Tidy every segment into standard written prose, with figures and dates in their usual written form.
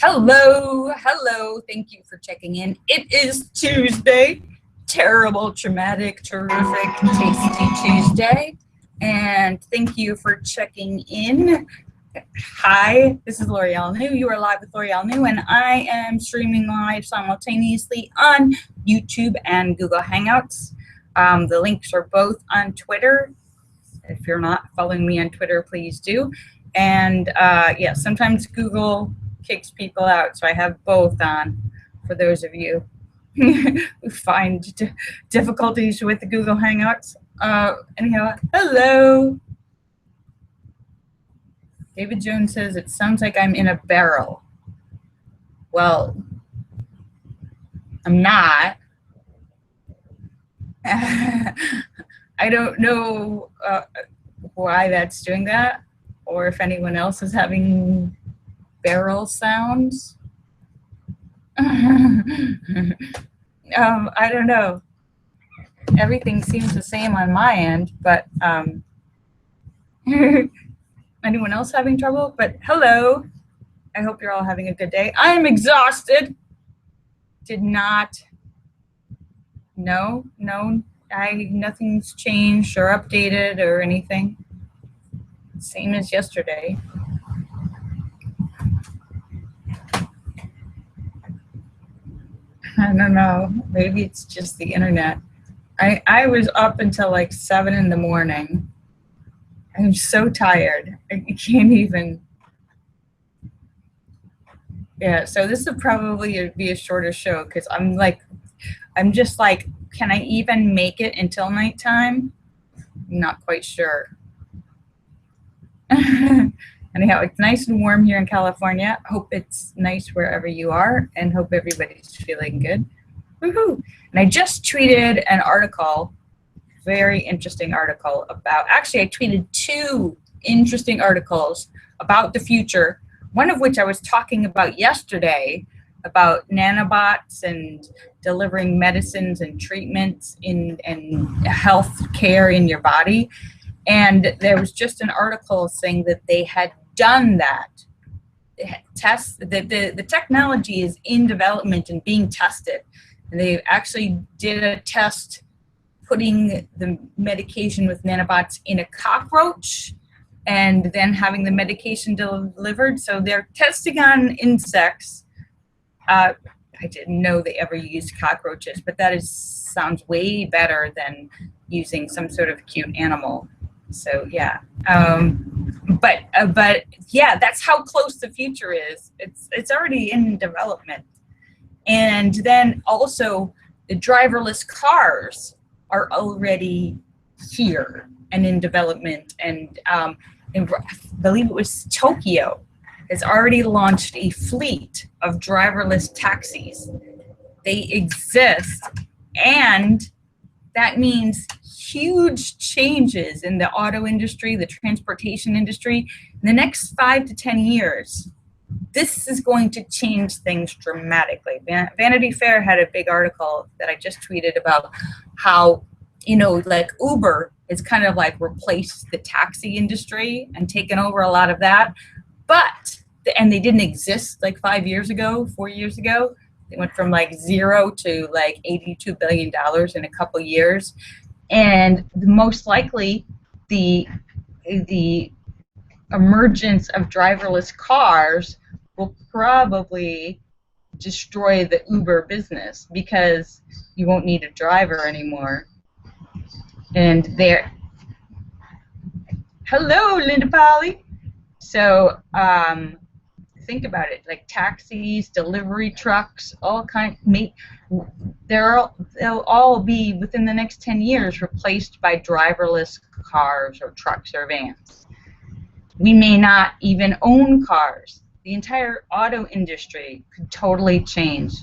Hello, hello. Thank you for checking in. It is Tuesday. Terrible, traumatic, terrific, tasty Tuesday. And thank you for checking in. Hi, this is Lorielle New. You are live with Lorielle New, and I am streaming live simultaneously on YouTube and Google Hangouts. The links are both on Twitter. If you're not following me on Twitter, please do. And yeah, sometimes Google kicks people out, so I have both on for those of you who find difficulties with the Google Hangouts. Anyhow, hello. David Jones says, it sounds like I'm in a barrel. Well, I'm not. I don't know why that's doing that, or if anyone else is having barrel sounds. I don't know. Everything seems the same on my end, but anyone else having trouble? But hello. I hope you're all having a good day. I'm exhausted. Did not. No, nothing's changed or updated or anything. Same as yesterday. I don't know. Maybe it's just the internet. I was up until like 7 in the morning. I'm so tired. I can't even. Yeah, so this will probably be a shorter show because I'm just like, can I even make it until nighttime? I'm not quite sure. Anyhow, it's nice and warm here in California. Hope it's nice wherever you are, and hope everybody's feeling good. Woohoo! And I just tweeted an article, very interesting article about, actually I tweeted 2 interesting articles about the future, one of which I was talking about yesterday, about nanobots and delivering medicines and treatments and health care in your body. And there was just an article saying that they had done that. The technology is in development and being tested. And they actually did a test putting the medication with nanobots in a cockroach and then having the medication delivered. So they're testing on insects. I didn't know they ever used cockroaches, but that sounds way better than using some sort of cute animal. So yeah, but yeah, that's how close the future is. It's already in development. And then also the driverless cars are already here and in development. And I believe it was Tokyo has already launched a fleet of driverless taxis. They exist, and that means huge changes in the auto industry, the transportation industry. In the next 5 to 10 years, this is going to change things dramatically. Vanity Fair had a big article that I just tweeted about how, like Uber has kind of like replaced the taxi industry and taken over a lot of that. And they didn't exist like 5 years ago, 4 years ago. They went from like 0 to like $82 billion in a couple years. And most likely the emergence of driverless cars will probably destroy the Uber business because you won't need a driver anymore. And hello, Linda Polly. So think about it, like taxis, delivery trucks, all kind. They'll all be within the next 10 years replaced by driverless cars or trucks or vans. We may not even own cars. The entire auto industry could totally change.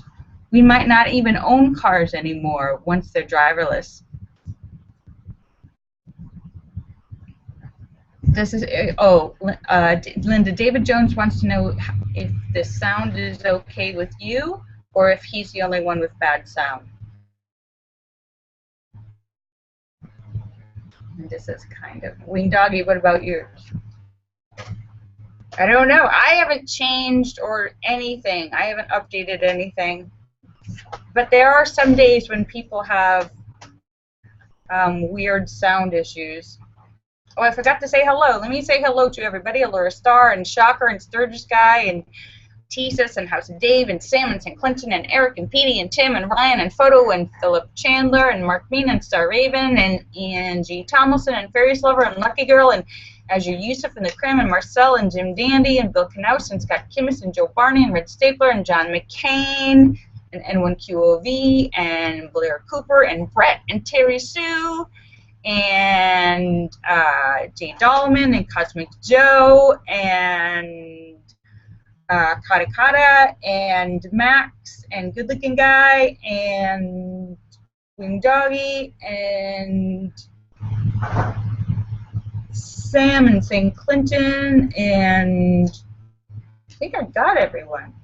We might not even own cars anymore once they're driverless. This is, Linda, David Jones wants to know if the sound is okay with you or if he's the only one with bad sound. And this is kind of, Wing Doggy, what about yours? I don't know. I haven't changed or anything. I haven't updated anything. But there are some days when people have weird sound issues. Oh, I forgot to say hello. Let me say hello to everybody. Allura Star and Shocker and Sturgis Guy and Tesis and House of Dave and Sam and St. Clinton and Eric and Petey and Tim and Ryan and Photo and Philip Chandler and Mark Mean and Star Raven and Angie Tomlinson and Fairies Lover and Lucky Girl and Azure Yusuf and the Crim and Marcel and Jim Dandy and Bill Knaus and Scott Kimmis and Joe Barney and Red Stapler and John McCain and N1QOV and Blair Cooper and Brett and Terry Sue and Jay Dahlman and Cosmic Joe and Kata Kata and Max and Good Looking Guy and Wing Doggy and Sam and St. Clinton, and I think I got everyone.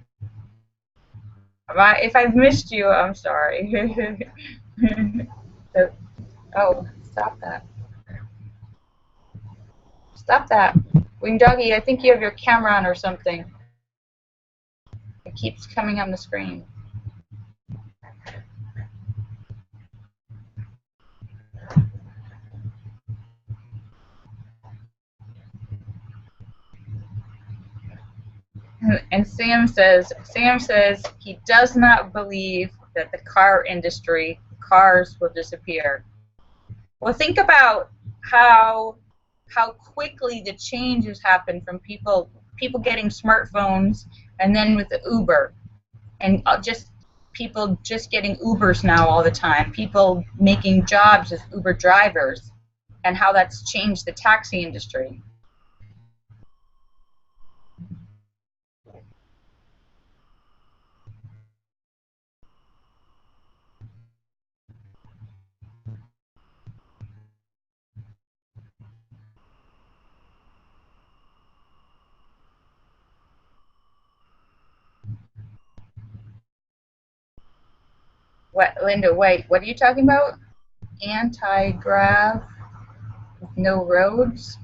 If I've missed you, I'm sorry. So, oh, stop that. Stop that. Wing Doggy, I think you have your camera on or something. It keeps coming on the screen. And Sam says he does not believe that the car industry, cars will disappear. Well, think about how quickly the changes happen from people getting smartphones, and then with the Uber, and people just getting Ubers now all the time. People making jobs as Uber drivers, and how that's changed the taxi industry. What, Linda? Wait, what are you talking about? Anti-grav, no roads?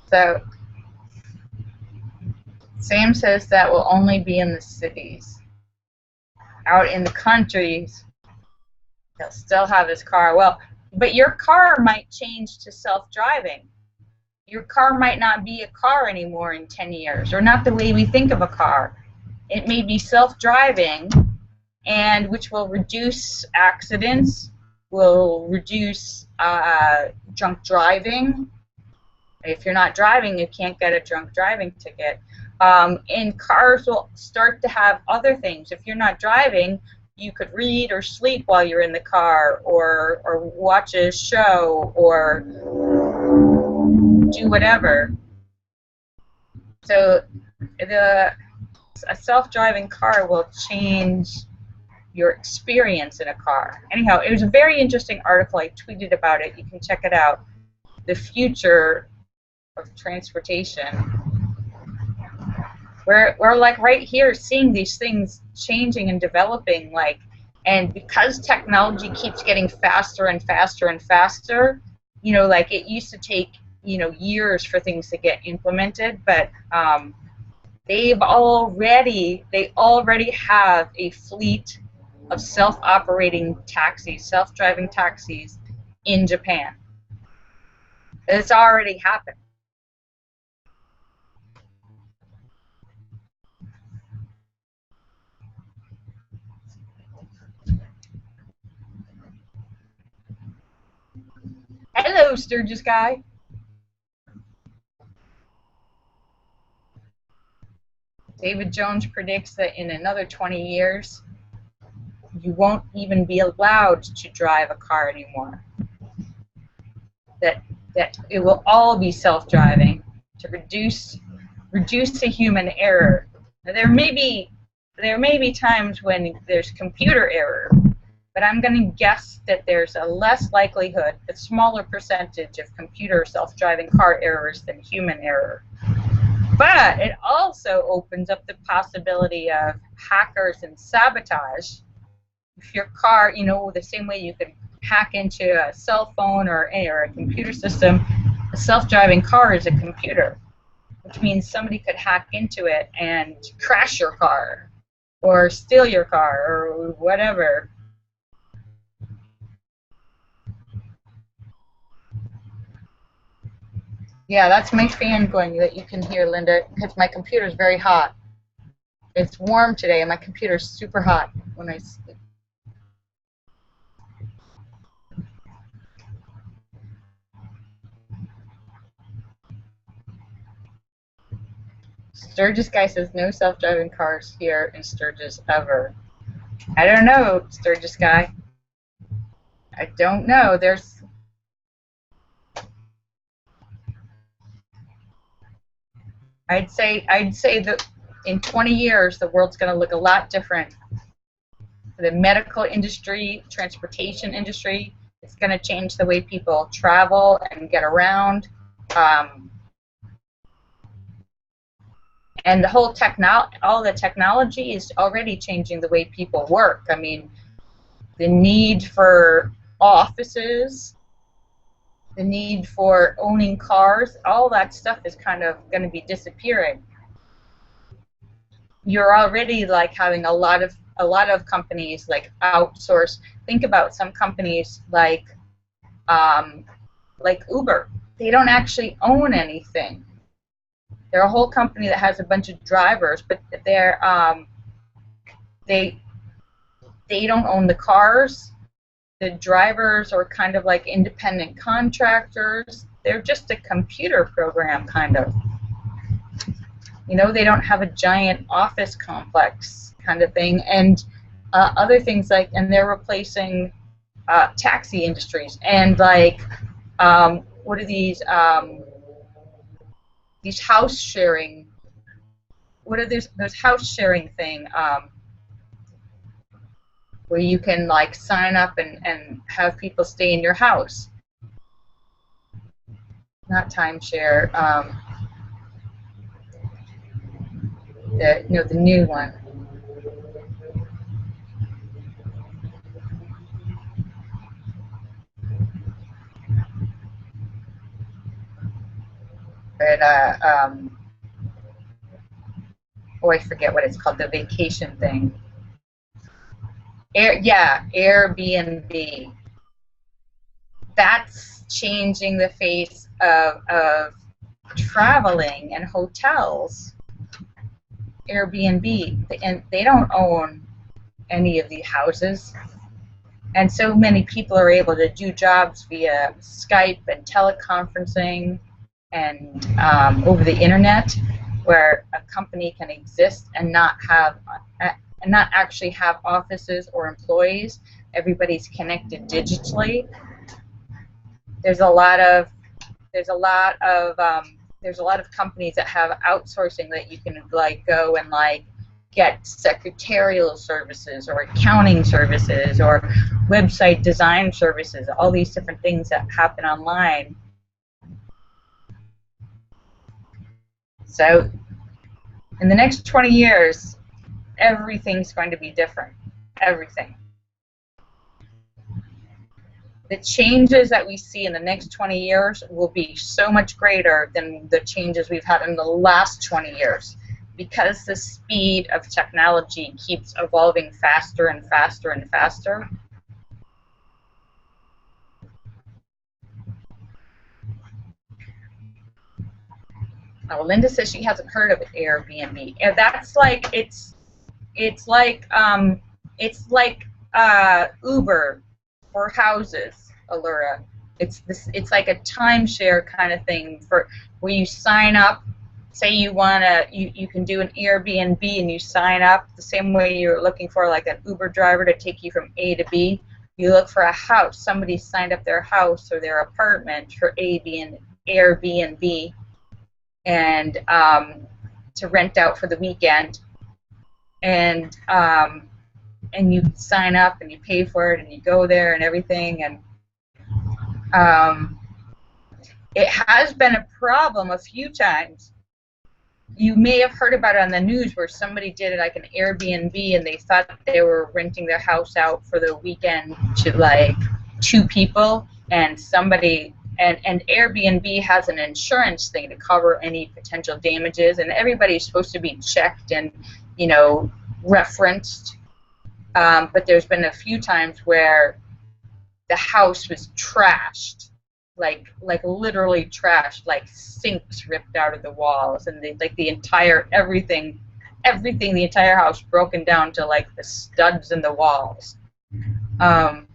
So Sam says that will only be in the cities. Out in the countries, he'll still have his car. Well, but your car might change to self-driving. Your car might not be a car anymore in 10 years, or not the way we think of a car. It may be self-driving, and which will reduce accidents, will reduce drunk driving. If you're not driving, you can't get a drunk driving ticket. And cars will start to have other things. If you're not driving, you could read or sleep while you're in the car, or watch a show, or do whatever. So a self-driving car will change your experience in a car. Anyhow, it was a very interesting article. I tweeted about it. You can check it out. The future of transportation. We're like right here seeing these things changing and developing, and because technology keeps getting faster and faster and faster, like it used to take years for things to get implemented, but they already have a fleet of self-operating taxis, self-driving taxis in Japan. It's already happened. Hello, Sturgis Guy. David Jones predicts that in another 20 years, you won't even be allowed to drive a car anymore. That it will all be self-driving to reduce the human error. Now, there may be times when there's computer error, but I'm going to guess that there's a less likelihood, a smaller percentage of computer self-driving car errors than human error. But it also opens up the possibility of hackers and sabotage if your car, you know, the same way you could hack into a cell phone or a computer system, a self-driving car is a computer, which means somebody could hack into it and crash your car or steal your car or whatever. Yeah, that's my fan going that you can hear, Linda, because my computer's very hot. It's warm today, and my computer's super hot when I sleep. Sturgis guy says no self-driving cars here in Sturgis ever. I don't know, Sturgis guy. I don't know. I'd say that in 20 years the world's going to look a lot different. The medical industry, transportation industry, it's going to change the way people travel and get around. And the whole all the technology is already changing the way people work. I mean, the need for offices, the need for owning cars, all that stuff is kind of going to be disappearing. You're already like having a lot of companies like outsource. Think about some companies like Uber. They don't actually own anything. They're a whole company that has a bunch of drivers, but they don't own the cars. The drivers are kind of like independent contractors. They're just a computer program, kind of. You know, they don't have a giant office complex kind of thing. And other things like, and they're replacing taxi industries. And like, what are these house sharing, what are those house sharing thing, where you can like sign up and have people stay in your house. Not timeshare, the new one. But oh, I forget what it's called, the vacation thing. Airbnb. That's changing the face of traveling and hotels. Airbnb, and they don't own any of the houses. And so many people are able to do jobs via Skype and teleconferencing and over the internet, where a company can exist and not actually have offices or employees. Everybody's connected digitally. There's a lot of companies that have outsourcing that you can like go and like get secretarial services or accounting services or website design services, all these different things that happen online. So in the next 20 years, everything's going to be different. Everything. The changes that we see in the next 20 years will be so much greater than the changes we've had in the last 20 years, because the speed of technology keeps evolving faster and faster and faster. Oh, Linda says she hasn't heard of Airbnb. And that's like it's like Uber for houses, Allura. It's like a timeshare kind of thing for where you sign up. Say you can do an Airbnb and you sign up the same way you're looking for like an Uber driver to take you from A to B. You look for a house. Somebody signed up their house or their apartment for Airbnb and to rent out for the weekend. And you sign up and you pay for it and you go there and everything. And it has been a problem a few times you may have heard about it on the news where somebody did like an Airbnb and they thought they were renting their house out for the weekend to like 2 people, and somebody and Airbnb has an insurance thing to cover any potential damages, and everybody's supposed to be checked and, you know, referenced. But there's been a few times where the house was trashed, like literally trashed, like sinks ripped out of the walls, and like the entire everything, the entire house broken down to like the studs in the walls, and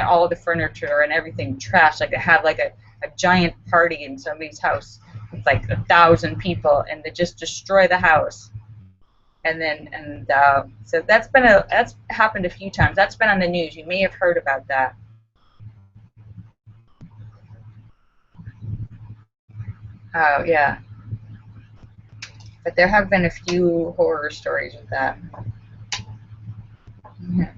all the furniture and everything trashed. Like they had like a giant party in somebody's house with like 1,000 people, and they just destroy the house. And then so that's happened a few times. That's been on the news. You may have heard about that. Oh yeah. But there have been a few horror stories with that. Yeah.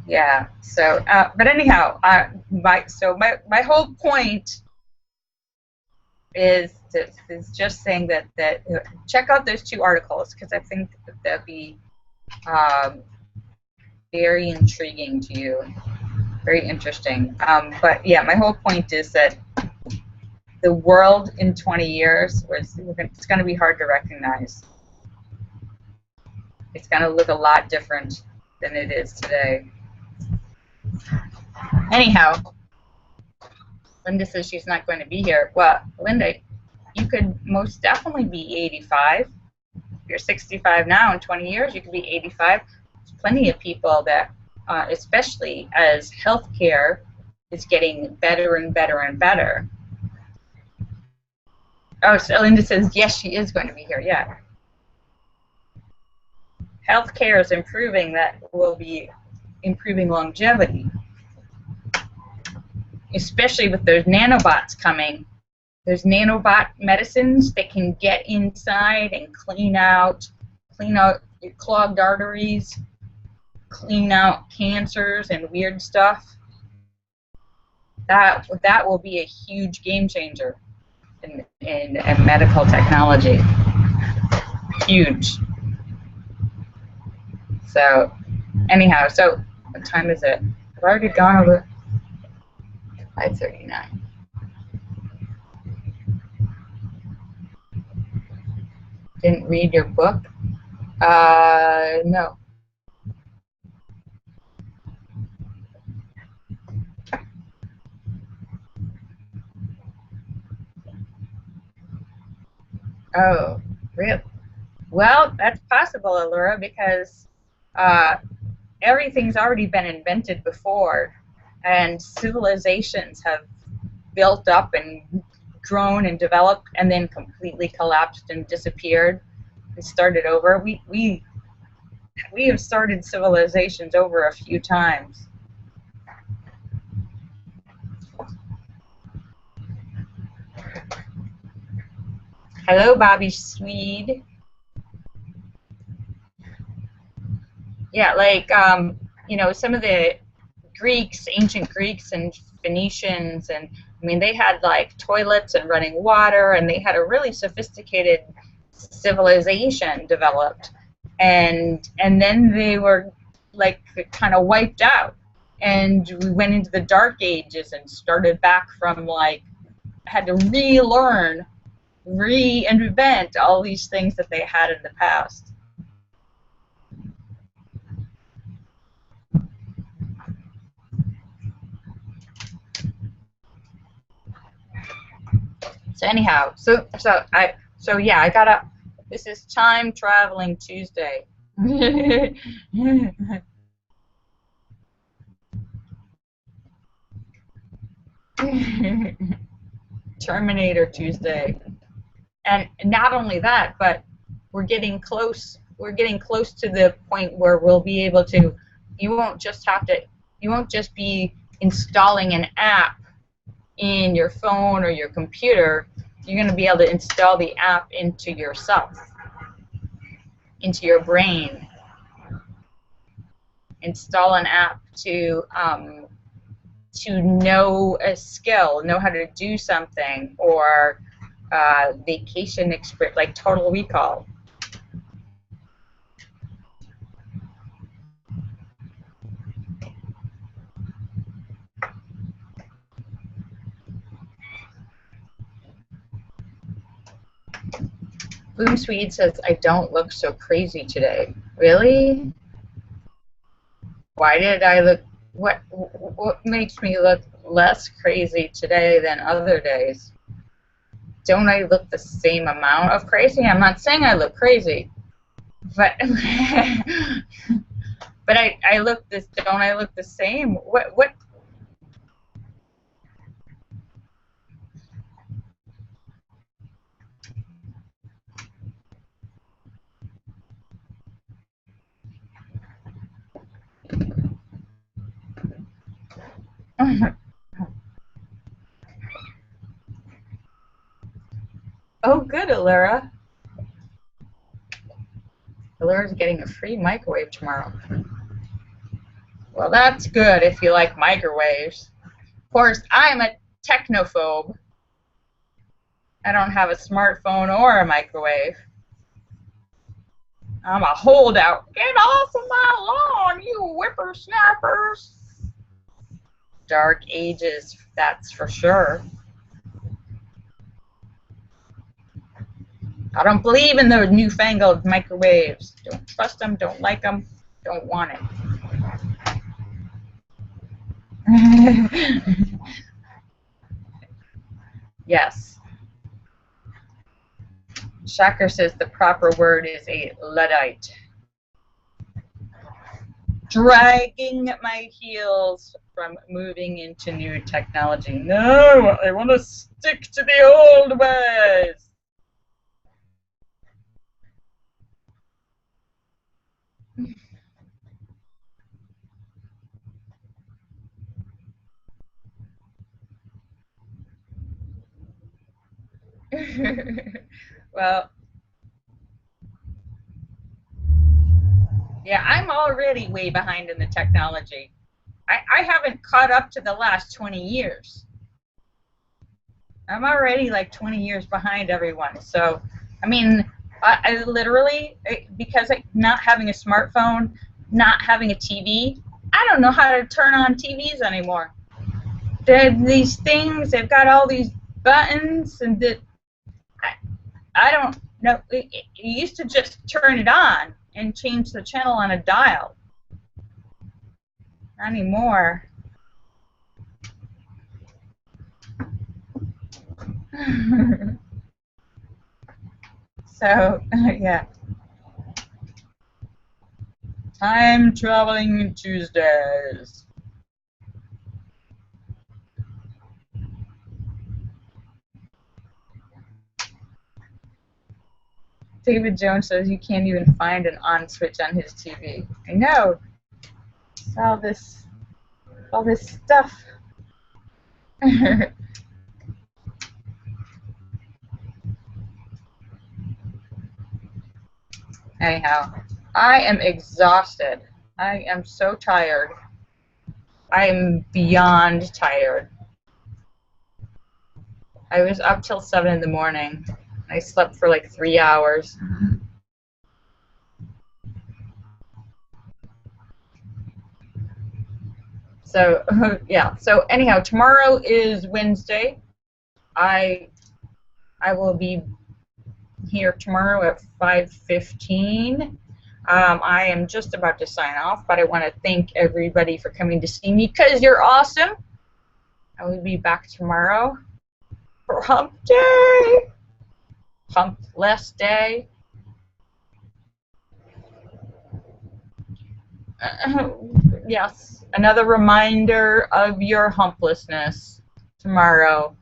Yeah. So, but anyhow, my whole point is just saying that check out those 2 articles, because I think that they'll be very intriguing to you, very interesting. But yeah, my whole point is that the world in 20 years, it's going to be hard to recognize. It's going to look a lot different than it is today. Anyhow, Linda says she's not going to be here. Well, Linda, you could most definitely be 85. You're 65 now. In 20 years, you could be 85. There's plenty of people that, especially as healthcare is getting better and better and better. Oh, so Linda says, yes, she is going to be here. Yeah. Healthcare is improving. That will be improving longevity, especially with those nanobots coming. There's nanobot medicines that can get inside and clean out your clogged arteries, clean out cancers and weird stuff. That will be a huge game changer in medical technology. Huge. So, anyhow, so what time is it? I've already gone over 5:39. Didn't read your book? No. Oh, really? Well, that's possible, Allura, because everything's already been invented before, and civilizations have built up and grown and developed and then completely collapsed and disappeared and started over. We have started civilizations over a few times. Hello, Bobby Swede. Yeah, like you know, some of the Greeks, ancient Greeks and Phoenicians, and I mean, they had like toilets and running water, and they had a really sophisticated civilization developed, and then they were like kind of wiped out, and we went into the Dark Ages and started back from like, had to relearn, reinvent all these things that they had in the past. So anyhow, so yeah, I gotta. This is Time Traveling Tuesday. Terminator Tuesday, and not only that, but we're getting close. We're getting close to the point where we'll be able to. You won't just have to. You won't just be installing an app in your phone or your computer. You're going to be able to install the app into yourself. into your brain. Install an app to know a skill, know how to do something, or vacation experience, like Total Recall. Boom Swede says, I don't look so crazy today. Really? Why did I look, what makes me look less crazy today than other days? Don't I look the same amount of crazy? I'm not saying I look crazy, but but I look this, don't I look the same? What? Oh, good, Allura. Allura's getting a free microwave tomorrow. Well, that's good if you like microwaves. Of course, I'm a technophobe. I don't have a smartphone or a microwave. I'm a holdout. Get off of my lawn, you whippersnappers. Dark ages, that's for sure. I don't believe in those newfangled microwaves. Don't trust them, don't like them, don't want it. Yes. Shaker says the proper word is a Luddite. Dragging my heels from moving into new technology. No, I want to stick to the old ways. Well, yeah, I'm already way behind in the technology. I haven't caught up to the last 20 years. I'm already like 20 years behind everyone. So, I mean, I literally, because not having a smartphone, not having a TV, I don't know how to turn on TVs anymore. These things, they've got all these buttons, and I don't know. You used to just turn it on and change the channel on a dial. Not anymore. So, yeah. Time traveling Tuesdays. David Jones says you can't even find an on switch on his TV. I know. It's all this stuff. Anyhow, I am exhausted. I am so tired. I am beyond tired. I was up till 7 in the morning. I slept for like 3 hours. So, yeah. So anyhow, tomorrow is Wednesday. I will be here tomorrow at 5:15. I am just about to sign off, but I want to thank everybody for coming to see me because you're awesome. I will be back tomorrow for Hump Day. Hump-less day. Yes, another reminder of your humplessness tomorrow.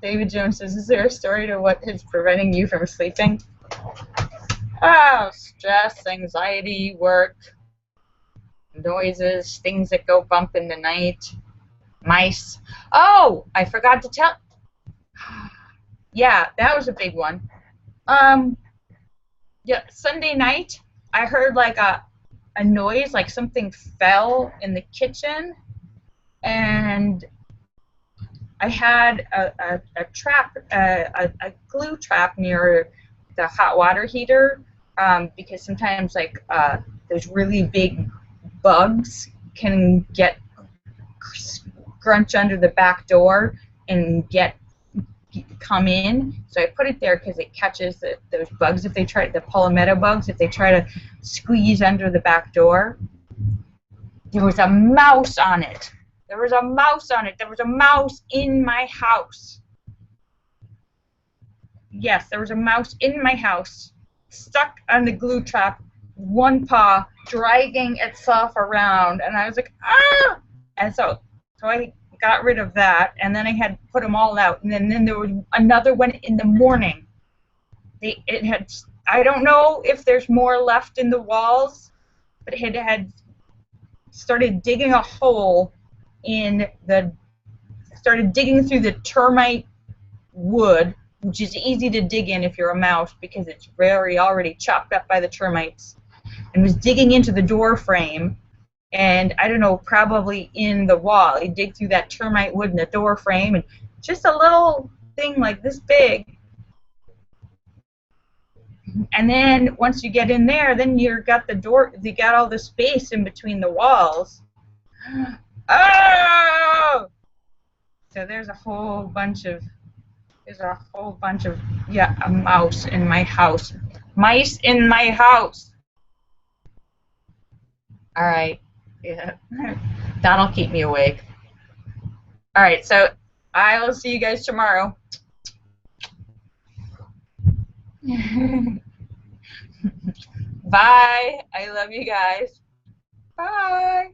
David Jones says, is there a story to what is preventing you from sleeping? Oh, stress, anxiety, work, noises, things that go bump in the night, mice. Oh, I forgot to tell. Yeah, that was a big one. Yeah, Sunday night, I heard like a noise, like something fell in the kitchen, and I had a trap, a glue trap near the hot water heater, because sometimes like those really big bugs can get scrunch under the back door and come in. So I put it there because it catches those bugs if they try, the palmetto bugs, if they try to squeeze under the back door. There was a mouse on it. There was a mouse on it. There was a mouse in my house. Yes, there was a mouse in my house, stuck on the glue trap, one paw dragging itself around, and I was like, ah! And so I got rid of that, and then I had put them all out, and then there was another one in the morning. It had, I don't know if there's more left in the walls, but it had started digging a hole in the, started digging through the termite wood, which is easy to dig in if you're a mouse because it's very already chopped up by the termites, and was digging into the door frame, and I don't know, probably in the wall. He'd dig through that termite wood in the door frame, and just a little thing like this big. And then once you get in there, then you got the door, you got all the space in between the walls. Oh! So there's a whole bunch of, yeah, a mouse in my house. Mice in my house. All right. Yeah. That'll keep me awake. All right, so I will see you guys tomorrow. Bye. I love you guys. Bye.